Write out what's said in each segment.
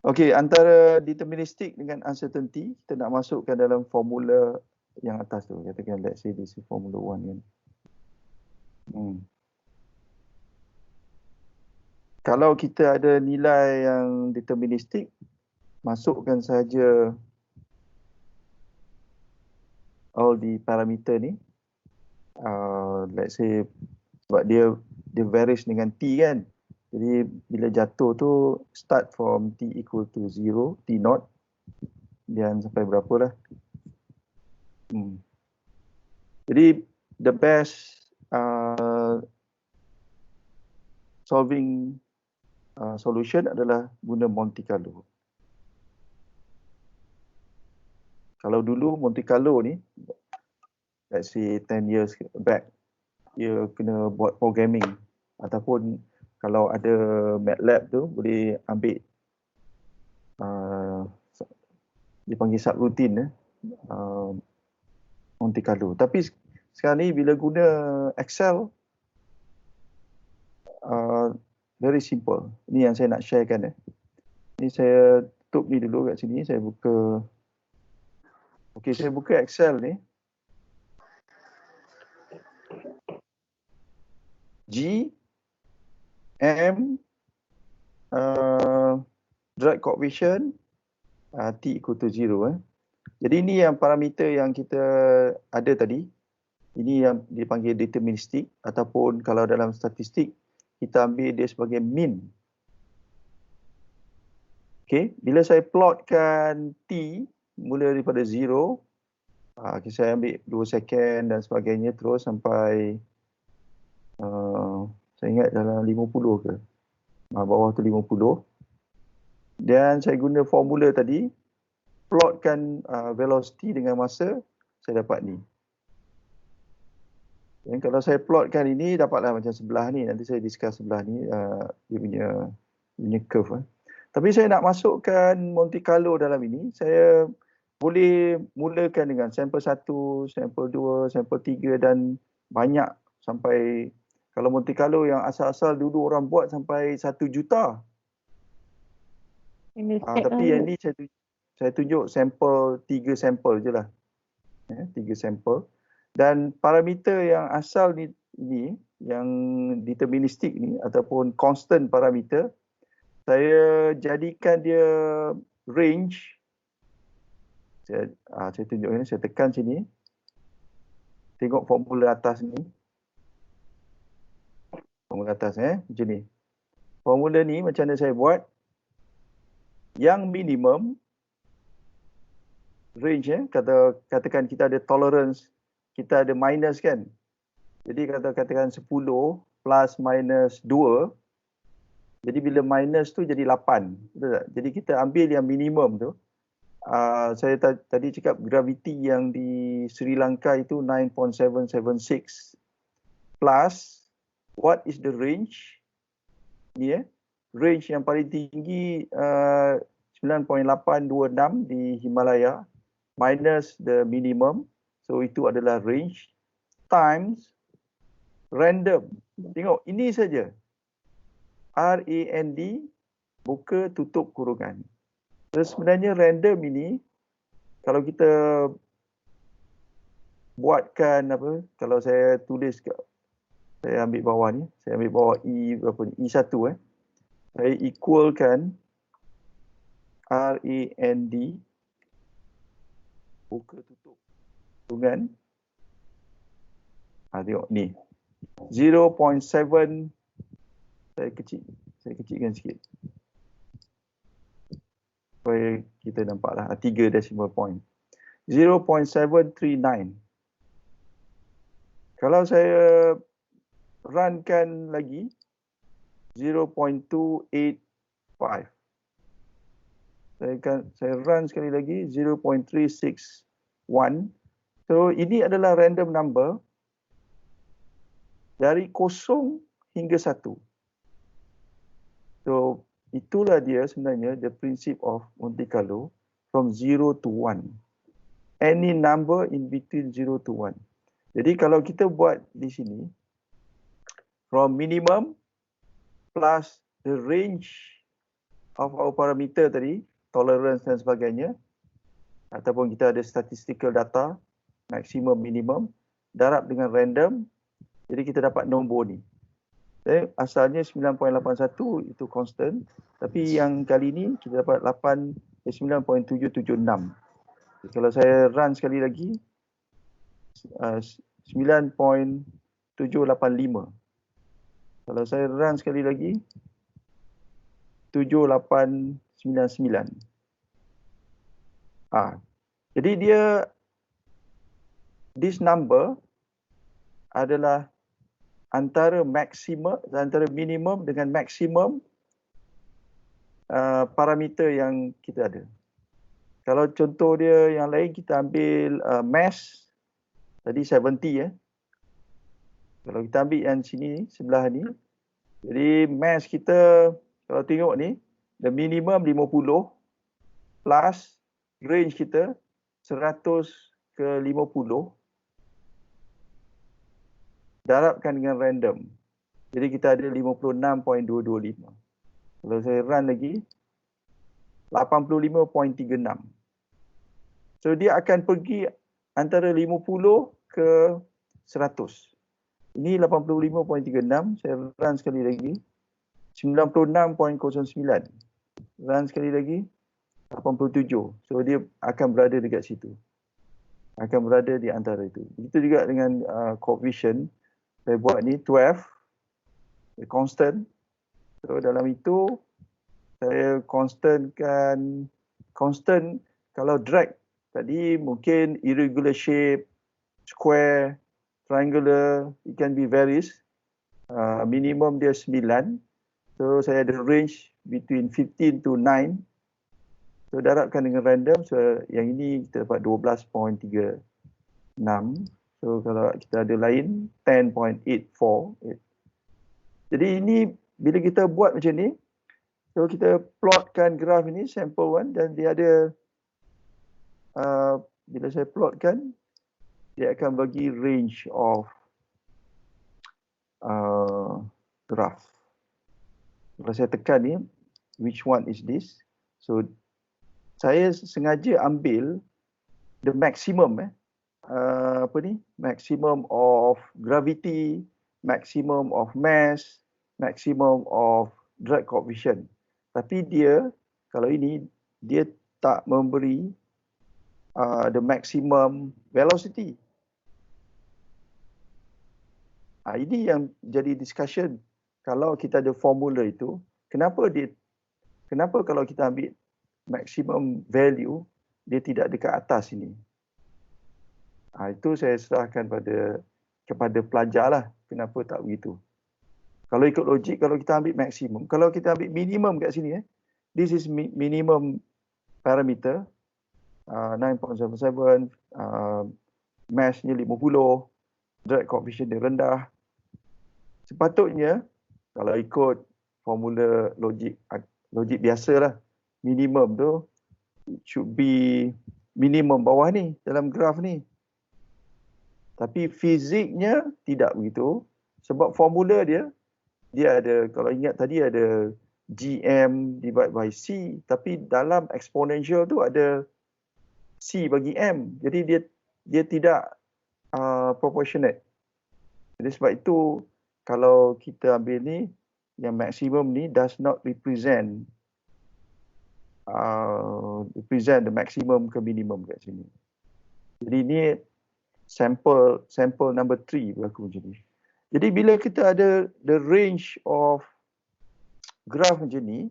Okey, antara deterministic dengan uncertainty, kita nak masukkan dalam formula yang atas tu. Katakan let's say this is formula 1 kan. Kalau kita ada nilai yang deterministic, masukkan saja all the parameter ni. Let's say sebab dia varies dengan t kan. Jadi bila jatuh tu start from t equal to 0, t naught, dan sampai berapa lah. Jadi the best solving solution adalah guna Monte Carlo. Kalau dulu Monte Carlo ni, let's say 10 years back, dia kena buat programming ataupun kalau ada MATLAB tu boleh ambil dipanggil subroutine Monte Carlo. Tapi sekarang ni bila guna Excel, very simple. Ini yang saya nak sharekan. Ini saya tutup ni dulu kat sini, saya buka. Okey, saya buka Excel ni. G M drag coefficient t equal to 0. Jadi ini yang parameter yang kita ada tadi. Ini yang dipanggil deterministic ataupun kalau dalam statistik kita ambil dia sebagai mean. Okey, bila saya plotkan t mula daripada 0, saya ambil 2 second dan sebagainya terus sampai saya ingat dalam 50 ke. Bawah tu 50. Dan saya guna formula tadi, plotkan velocity dengan masa, saya dapat ni. Dan kalau saya plotkan ini, dapatlah macam sebelah ni. Nanti saya discuss sebelah ni, dia punya curve. Tapi saya nak masukkan Monte Carlo dalam ini, saya boleh mulakan dengan sampel 1, sampel 2, sampel 3 dan banyak sampai, kalau Monte Carlo yang asal-asal dulu orang buat sampai 1 juta. Tapi yang ni saya tunjuk sampel 3 sampel je lah. 3 sampel. Dan parameter yang asal ni yang deterministic ni ataupun constant parameter, saya jadikan dia range. Saya tunjuk ni, saya tekan sini. Tengok formula atas ni. Formula atas macam ni. Formula ni macam mana saya buat? Yang minimum range katakan kita ada tolerance, kita ada minus kan. Jadi katakan 10 plus minus 2. Jadi bila minus tu jadi 8. Betul tak? Jadi kita ambil yang minimum tu. Saya tadi cakap gravity yang di Sri Lanka itu 9.776 plus what is the range? Ni range yang paling tinggi 9.826 di Himalaya minus the minimum, so itu adalah range, times random. Tengok ini saja, RAND buka tutup kurungan. So, sebenarnya random ini kalau kita buatkan kalau saya tulis, saya ambil bawah ni, saya ambil bawah E1 saya equalkan RAND buka tutup kurungan. Tengok ni 0.7, saya kecilkan sikit supaya kita nampaklah 3 decimal point. 0.739. Kalau saya runkan lagi 0.285. Saya run sekali lagi 0.361. So ini adalah random number dari 0 hingga 1. So itulah dia sebenarnya the principle of Monte Carlo from 0 to 1. Any number in between 0 to 1. Jadi kalau kita buat di sini from minimum plus the range of our parameter tadi, tolerance dan sebagainya, ataupun kita ada statistical data, maksimum, minimum, darab dengan random, jadi kita dapat nombor ni. Asalnya 9.81 itu constant, tapi yang kali ni kita dapat 9.776. Kalau saya run sekali lagi, 9.785. Kalau saya run sekali lagi, 7899. Jadi dia, this number adalah antara minimum dengan maksimum parameter yang kita ada. Kalau contoh dia yang lain, kita ambil mass, tadi 70 Kalau kita ambil yang sini, sebelah ni, jadi mass kita, kalau tengok ni, the minimum 50 plus range kita 100 ke 50, darabkan dengan random. Jadi kita ada 56.225. Kalau saya run lagi, 85.36. So dia akan pergi antara 50 ke 100. Ini 85.36, saya run sekali lagi. 96.09. Run sekali lagi, 87. So dia akan berada dekat situ. Akan berada di antara itu. Begitu juga dengan coefficient. Saya buat ni 12, constant. So dalam itu, saya constant, kalau drag tadi mungkin irregular shape, square, triangular, it can be varies. Minimum dia 9. So saya ada range between 15 to 9. So darabkan dengan random, so yang ini kita dapat 12.36. So kalau kita ada lain 10.84. Jadi ini bila kita buat macam ni, so kita plotkan graf ini sample 1 dan dia ada bila saya plotkan, dia akan bagi range of graph. Kalau saya tekan ni, which one is this? So saya sengaja ambil the maximum maximum of gravity, maximum of mass, maximum of drag coefficient. Tapi dia, kalau ini, dia tak memberi the maximum velocity. Ini yang jadi discussion. Kalau kita ada formula itu, kenapa kalau kita ambil maximum value, dia tidak dekat atas ini? Itu saya serahkan kepada pelajar lah, kenapa tak begitu. Kalau ikut logik, kalau kita ambil maksimum, kalau kita ambil minimum kat sini, this is minimum parameter, 9.77, massnya 50, drag coefficient dia rendah. Sepatutnya, kalau ikut formula logik biasa lah, minimum tu, it should be minimum bawah ni, dalam graf ni. Tapi fiziknya tidak begitu. Sebab formula dia ada, kalau ingat tadi ada GM divided by C. Tapi dalam exponential tu ada C bagi M. Jadi dia tidak proportionate. Jadi sebab itu, kalau kita ambil ni, yang maksimum ni does not represent the maximum ke minimum kat sini. Jadi ni sample number 3 berlaku macam ni. Jadi bila kita ada the range of graph macam ni,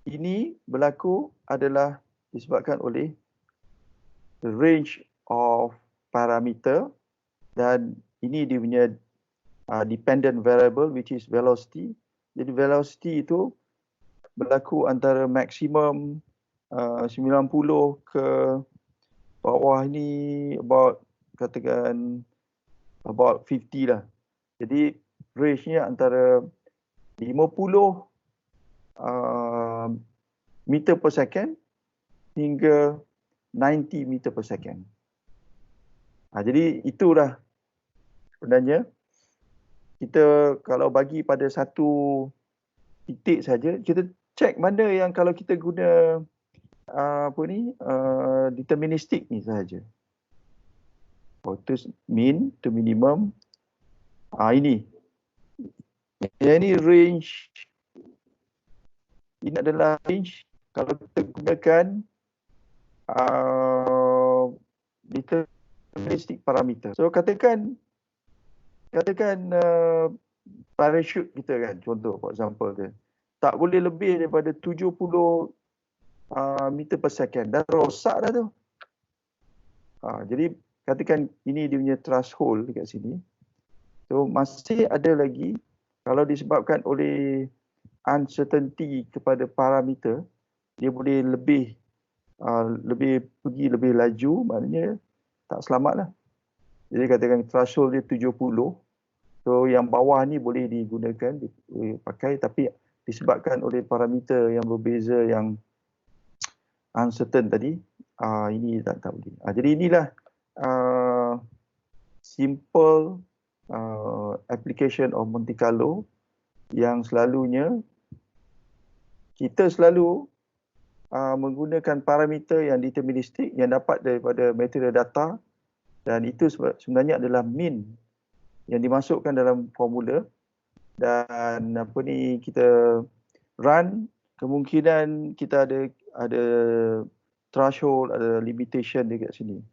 ini berlaku adalah disebabkan oleh the range of parameter, dan ini dia punya dependent variable which is velocity. Jadi velocity itu berlaku antara maksimum 90 ke bawah ni katakan about 50 lah. Jadi range-nya antara 50 meter per second hingga 90 meter per second. Jadi itulah sebenarnya kita kalau bagi pada satu titik saja, kita check mana yang kalau kita guna deterministik ni sahaja. To mean, to minimum. Ini. Yang ini range. Ini adalah range kalau kita gunakan deterministik parameter. So katakan parachute kita kan, contoh for example dia tak boleh lebih daripada 70 meter per second, dah rosak dah tu. Jadi katakan ini dia punya threshold dekat sini. So masih ada lagi, kalau disebabkan oleh uncertainty kepada parameter, dia boleh lebih pergi lebih laju, maknanya tak selamat lah. Jadi katakan threshold dia 70. So yang bawah ni boleh digunakan, dipakai, tapi disebabkan oleh parameter yang berbeza, yang uncertain tadi, ini tak boleh. Jadi inilah simple application of Monte Carlo yang selalunya kita selalu menggunakan parameter yang deterministik yang dapat daripada material data, dan itu sebenarnya adalah mean yang dimasukkan dalam formula, dan kita run, kemungkinan kita ada threshold, ada limitation dekat sini.